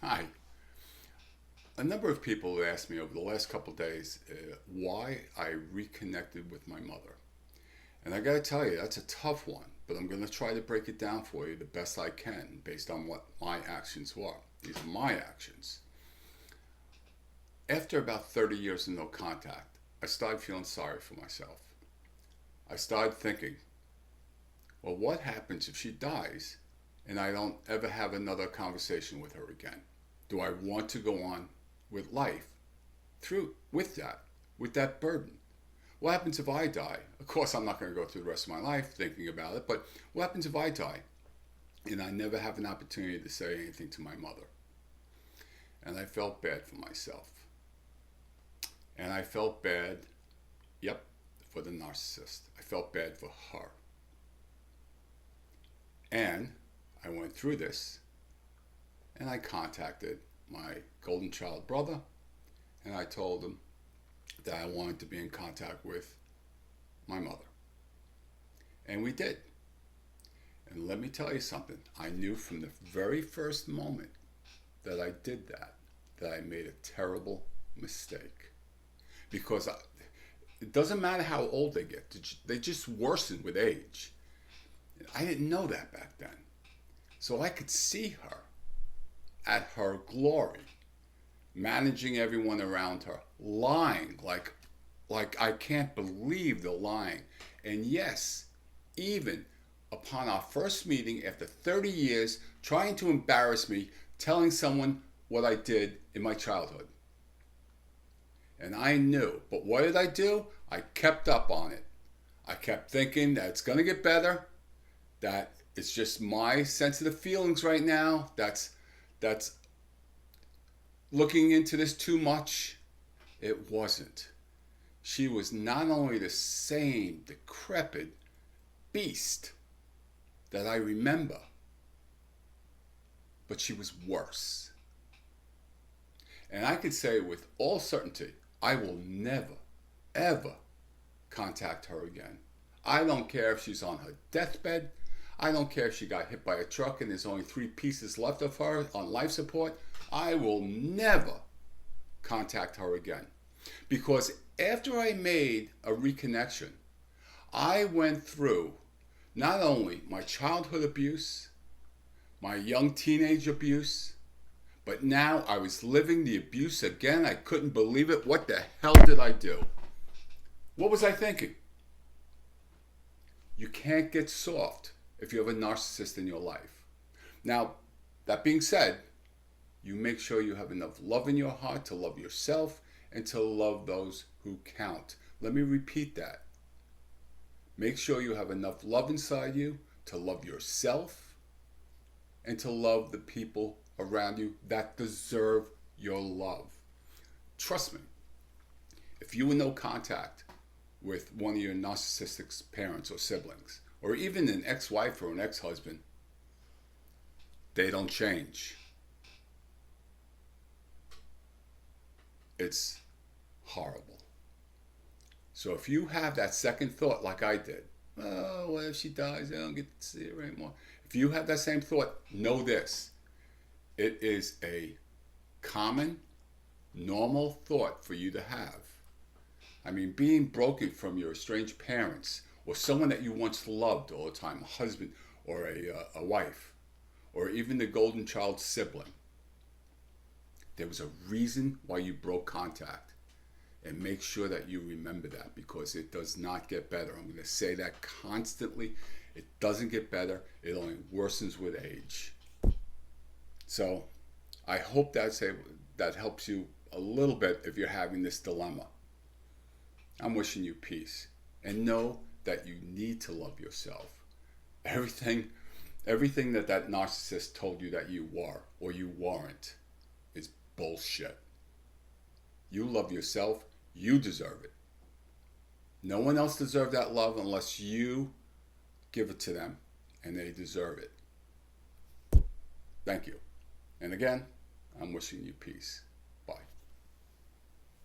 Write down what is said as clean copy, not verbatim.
Hi. A number of people have asked me over the last couple of days why I reconnected with my mother. And I got to tell you, that's a tough one, but I'm going to try to break it down for you the best I can based on what my actions were. These are my actions. After about 30 years of no contact, I started feeling sorry for myself. I started thinking, well, what happens if she dies and I don't ever have another conversation with her again? Do I want to go on with life through with that burden? What happens if I die? Of course, I'm not going to go through the rest of my life thinking about it, but what happens if I die and I never have an opportunity to say anything to my mother? And I felt bad for myself. And I felt bad, yep, for the narcissist. I felt bad for her. And I went through this and I contacted my golden child brother and I told him that I wanted to be in contact with my mother. And we did. And let me tell you something. I knew from the very first moment that I did that I made a terrible mistake. Because it doesn't matter how old they get, they just worsen with age. I didn't know that back then. So I could see her at her glory, managing everyone around her, lying like I can't believe the lying. And yes, even upon our first meeting after 30 years, trying to embarrass me, telling someone what I did in my childhood. And I knew, but what did I do? I kept up on it. I kept thinking that it's going to get better, that it's just my sensitive feelings right now, that's looking into this too much. It wasn't. She was not only the same decrepit beast that I remember, but she was worse. And I could say with all certainty, I will never, ever contact her again. I don't care if she's on her deathbed. I don't care if she got hit by a truck and there's only 3 pieces left of her on life support. I will never contact her again. Because after I made a reconnection, I went through not only my childhood abuse, my young teenage abuse, but now I was living the abuse again. I couldn't believe it. What the hell did I do? What was I thinking? You can't get soft if you have a narcissist in your life. Now, that being said, you make sure you have enough love in your heart to love yourself and to love those who count. Let me repeat that. Make sure you have enough love inside you to love yourself and to love the people around you that deserve your love. Trust me, if you were no contact with one of your narcissistic parents or siblings, or even an ex-wife or an ex-husband, they don't change. It's horrible. So if you have that second thought like I did, oh, what if she dies? I don't get to see her anymore. If you have that same thought, know this. It is a common, normal thought for you to have. I mean, being broken from your estranged parents or someone that you once loved all the time, a husband or a wife, or even the golden child sibling. There was a reason why you broke contact. And make sure that you remember that because it does not get better. I'm going to say that constantly. It doesn't get better. It only worsens with age. So I hope that helps you a little bit if you're having this dilemma. I'm wishing you peace. And know that you need to love yourself. Everything that narcissist told you that you were or you weren't is bullshit. You love yourself. You deserve it. No one else deserves that love unless you give it to them, and they deserve it. Thank you. And again, I'm wishing you peace.